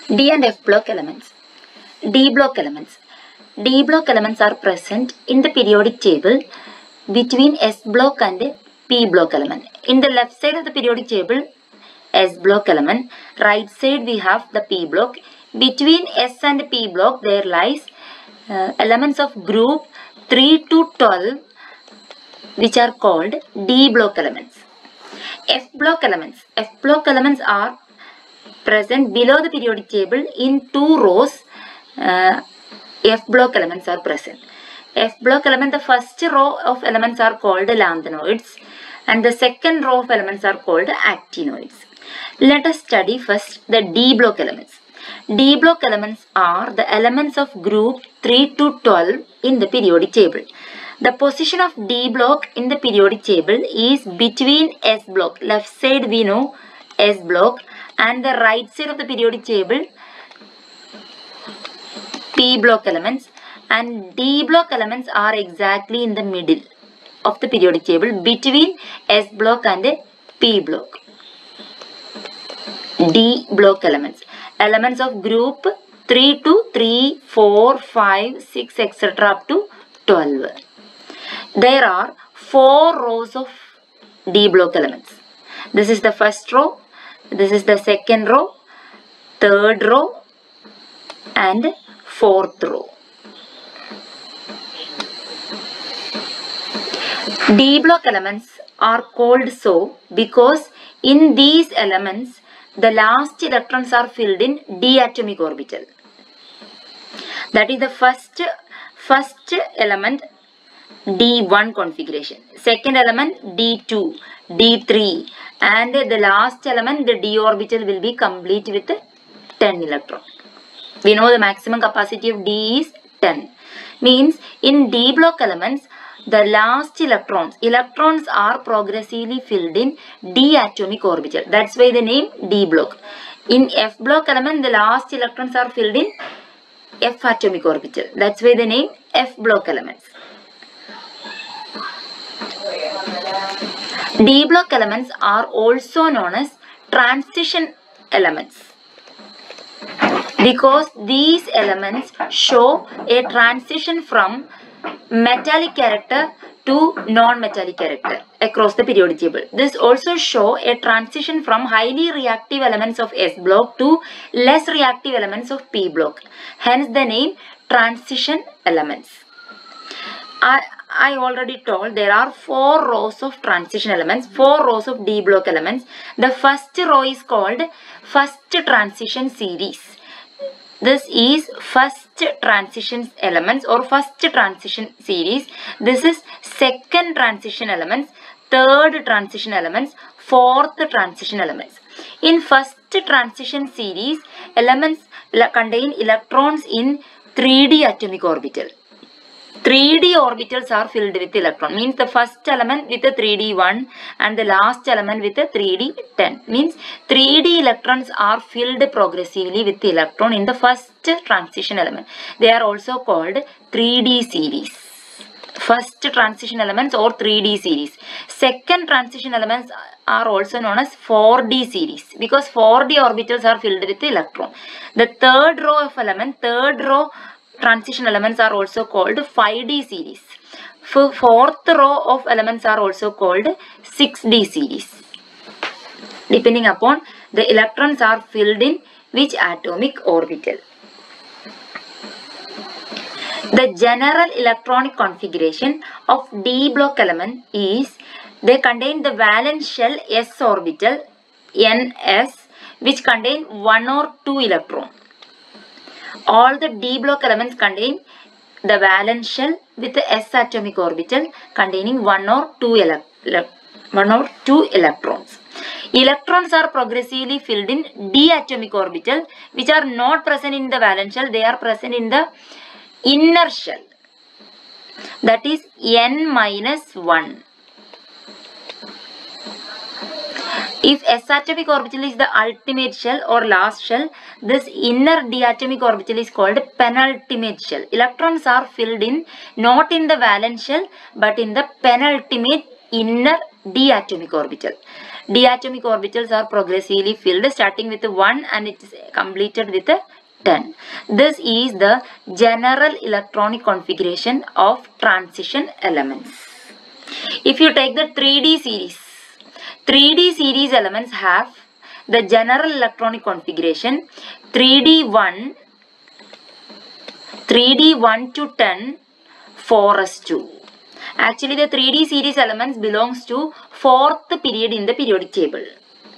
D and F block elements. D block elements. D block elements are present in the periodic table between S block and P block element. In the left side of the periodic table, S block element, right side we have the P block. Between S and P block there lies elements of group 3 to 12 which are called D block elements. F block elements. F block elements are present below the periodic table in two rows. F block elements are present. F block element, the first row of elements are called lanthanoids and the second row of elements are called actinoids. Let us study first the D block elements. D block elements are the elements of group 3 to 12 in the periodic table. The position of D block in the periodic table is between S block, left side we know S block, and the right side of the periodic table P block elements, and D block elements are exactly in the middle of the periodic table between S block and P block. D block elements. Elements of group 3 to 3, 4, 5, 6 etc. up to 12. There are 4 rows of D block elements. This is the first row, this is the second row, third row and fourth row. D block elements are called so because in these elements the last electrons are filled in d atomic orbital. That is the first element D1 configuration, second element D2, D3 and the last element the d orbital will be complete with 10 electrons. We know the maximum capacity of D is 10. Means in D block elements the last electrons are progressively filled in d atomic orbital. That's why the name D block. In F block element the last electrons are filled in F atomic orbital. That's why the name F block elements. D block elements are also known as transition elements because these elements show a transition from metallic character to non-metallic character across the periodic table. This also show a transition from highly reactive elements of S block to less reactive elements of P block. Hence the name transition elements. I already told there are 4 rows of transition elements, 4 rows of D block elements. The first row is called first transition series. This is first transition elements or first transition series. This is second transition elements, third transition elements, fourth transition elements. In first transition series, elements contain electrons in 3D atomic orbital. 3D orbitals are filled with electron. Means the first element with a 3D1 and the last element with a 3D10. Means 3D electrons are filled progressively with electron in the first transition element. They are also called 3D series. First transition elements or 3D series. Second transition elements are also known as 4D series because 4D orbitals are filled with electron. The third row of element, third row transition elements are also called 5D series. Fourth row of elements are also called 6D series. Depending upon the electrons are filled in which atomic orbital. The general electronic configuration of D block element is they contain the valence shell S orbital NS which contain 1 or 2 electrons. All the D block elements contain the valence shell with the S atomic orbital containing 1 or 2 electrons. Electrons are progressively filled in D atomic orbital which are not present in the valence shell. They are present in the inner shell. That is N-1. If S atomic orbital is the ultimate shell or last shell, this inner D atomic orbital is called penultimate shell. Electrons are filled in not in the valence shell but in the penultimate inner D atomic orbital. Diatomic orbitals are progressively filled starting with 1 and it is completed with 10. This is the general electronic configuration of transition elements. If you take the 3D series elements have the general electronic configuration 3D1 to 10 4s2. Actually, the 3D series elements belongs to 4th period in the periodic table.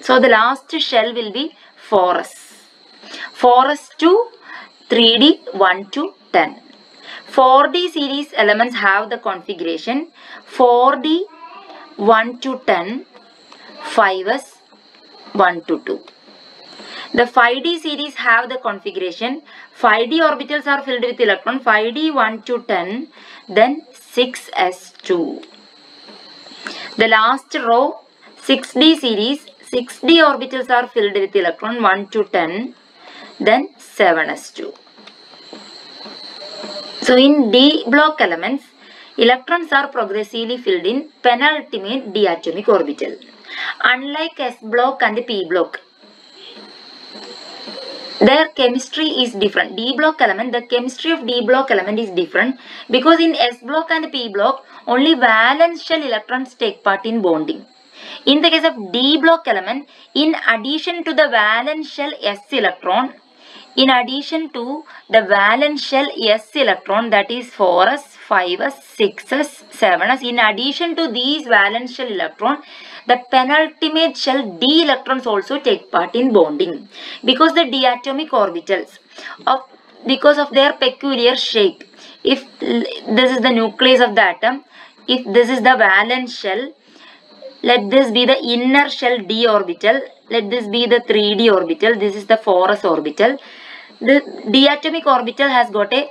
So, the last shell will be 4s. 4s2, 3D, 1 to 10. 4D series elements have the configuration 4D, 1 to 10, 5s, 1 to 2. The 5D series have the configuration 5D orbitals are filled with electron 5D 1 to 10, then 6s2. The last row 6D series 6D orbitals are filled with electron 1 to 10, then 7s2. So in D block elements, electrons are progressively filled in penultimate diatomic orbital. Unlike S block and P block, their chemistry is different. D block element, the chemistry of D block element is different because in S block and P block, only valence shell electrons take part in bonding. In the case of D block element, in addition to the valence shell S electron, that is 4s, 5s, 6s, 7s, in addition to these valence shell electron, the penultimate shell D electrons also take part in bonding because the diatomic orbitals, because of their peculiar shape. If this is the nucleus of the atom, if this is the valence shell, let this be the inner shell D orbital, let this be the 3D orbital, this is the 4s orbital. The diatomic orbital has got a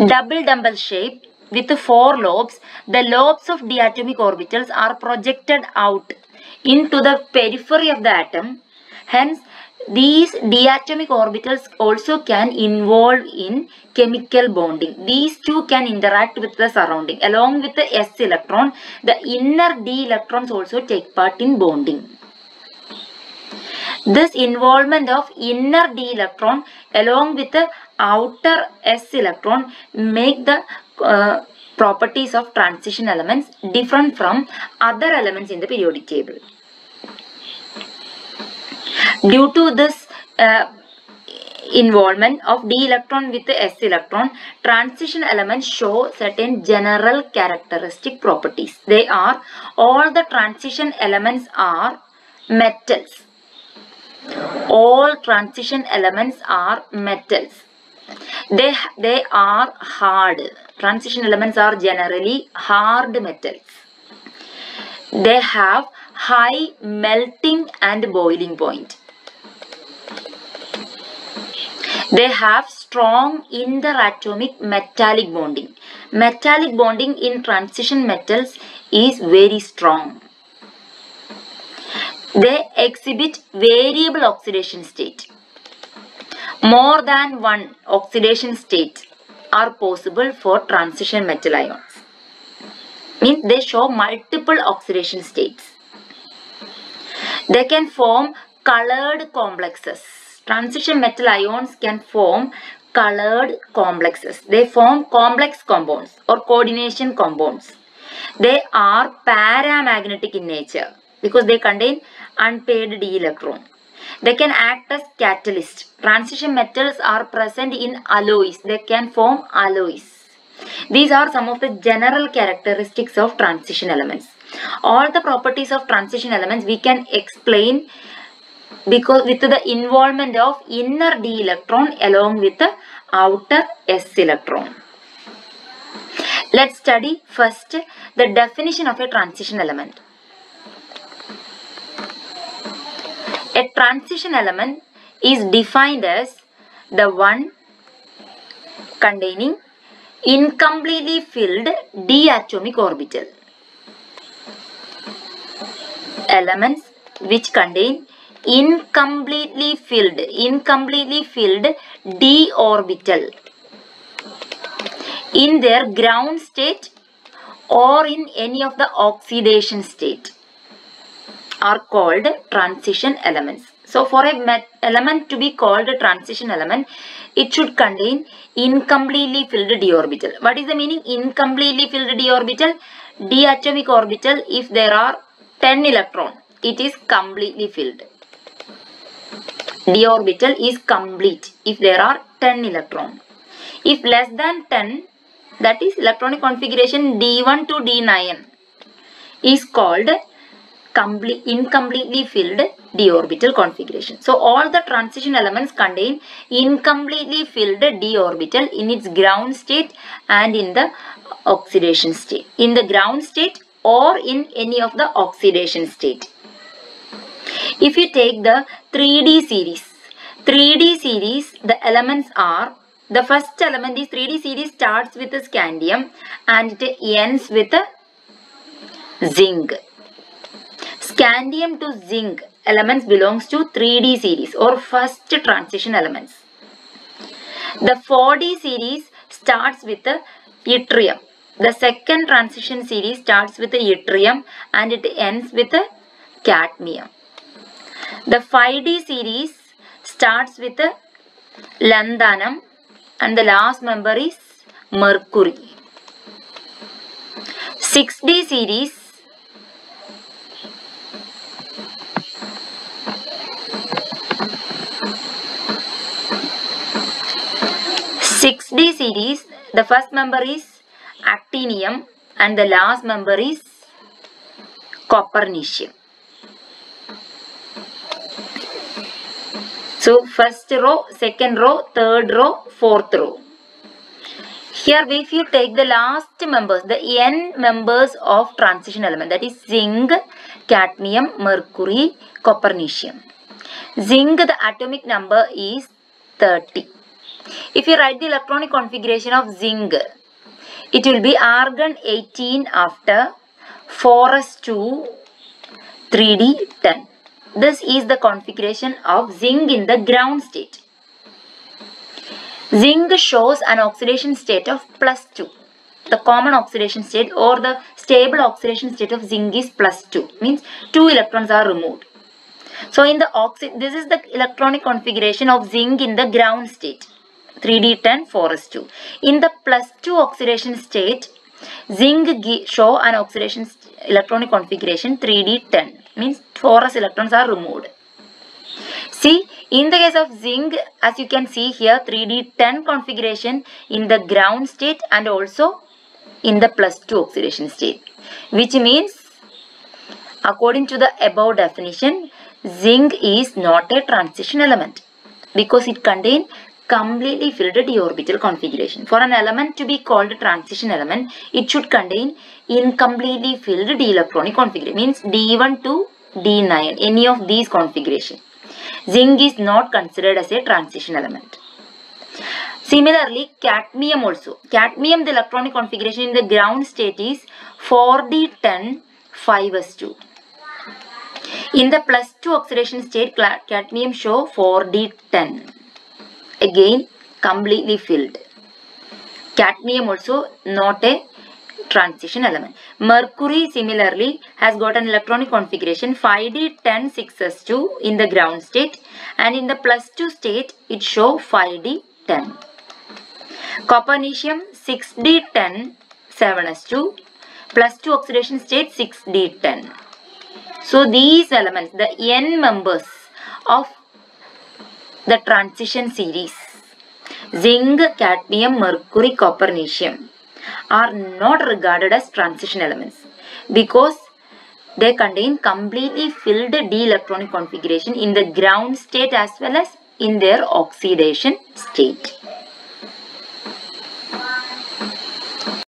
double dumbbell shape with 4 lobes. The lobes of diatomic orbitals are projected out into the periphery of the atom. Hence, these diatomic orbitals also can involve in chemical bonding. These two can interact with the surrounding. Along with the S electron, the inner D electrons also take part in bonding. This involvement of inner D electron along with the outer S electron make the properties of transition elements different from other elements in the periodic table. Due to this involvement of D electron with the S electron, transition elements show certain general characteristic properties. They are, all the transition elements are metals. All transition elements are metals. They are hard. Transition elements are generally hard metals. They have high melting and boiling point. They have strong interatomic metallic bonding. Metallic bonding in transition metals is very strong. They exhibit variable oxidation state. More than one oxidation state are possible for transition metal ions. Means they show multiple oxidation states. They can form colored complexes. Transition metal ions can form colored complexes. They form complex compounds or coordination compounds. They are paramagnetic in nature because they contain unpaired D electron. They can act as catalyst. Transition metals are present in alloys. They can form alloys. These are some of the general characteristics of transition elements. All the properties of transition elements we can explain because with the involvement of inner D electron along with the outer S electron. Let's study first the definition of a transition element. A transition element is defined as the one containing incompletely filled diatomic orbital. Elements which contain incompletely filled D orbital in their ground state or in any of the oxidation state. are called transition elements. So for a element to be called a transition element, it should contain incompletely filled d orbital. What is the meaning incompletely filled d orbital? D atomic orbital, if there are 10 electrons, it is completely filled. D orbital is complete if there are 10 electrons. If less than 10, that is electronic configuration D1 to D9 is called incompletely filled d orbital configuration. So all the transition elements contain incompletely filled d orbital in its ground state and in the oxidation state. In the ground state or in any of the oxidation state. If you take the 3D series, the elements are, the first element is 3D series starts with the scandium and it ends with the zinc. Scandium to zinc elements belongs to 3D series or first transition elements. The 4D series starts with the yttrium. The second transition series starts with the yttrium and it ends with the cadmium. The 5D series starts with the lanthanum and the last member is mercury. 6D series the first member is actinium and the last member is copernicium. So first row, second row, third row, fourth row. Here if you take the last members, the n members of transition element, that is zinc, cadmium, mercury, copernicium. Zinc, the atomic number is 30. If you write the electronic configuration of zinc, it will be argon 18 after 4s2 3d10. This is the configuration of zinc in the ground state. Zinc shows an oxidation state of +2. The common oxidation state or the stable oxidation state of zinc is +2. Means 2 electrons are removed. So in the this is the electronic configuration of zinc in the ground state. 3d10 4s2. In the +2 oxidation state, zinc show an oxidation electronic configuration 3d10. Means 4s electrons are removed. See, in the case of zinc, as you can see here, 3d10 configuration in the ground state and also in the +2 oxidation state. Which means, according to the above definition, zinc is not a transition element because it contains completely filled d orbital configuration. For an element to be called a transition element, it should contain incompletely filled d electronic configuration. Means d1 to d9, any of these configuration. Zinc is not considered as a transition element. Similarly, cadmium also. Cadmium, the electronic configuration in the ground state is 4d10 5s2. In the +2 oxidation state, cadmium show 4d10. Again, completely filled. Cadmium also not a transition element. Mercury similarly has got an electronic configuration 5d10 6s2 in the ground state and in the +2 state it show 5d10. Copernicium 6d10 7s2 +2 oxidation state 6d10. So these elements, the n members of the transition series, zinc, cadmium, mercury, copernicium, are not regarded as transition elements because they contain completely filled d electronic configuration in the ground state as well as in their oxidation state.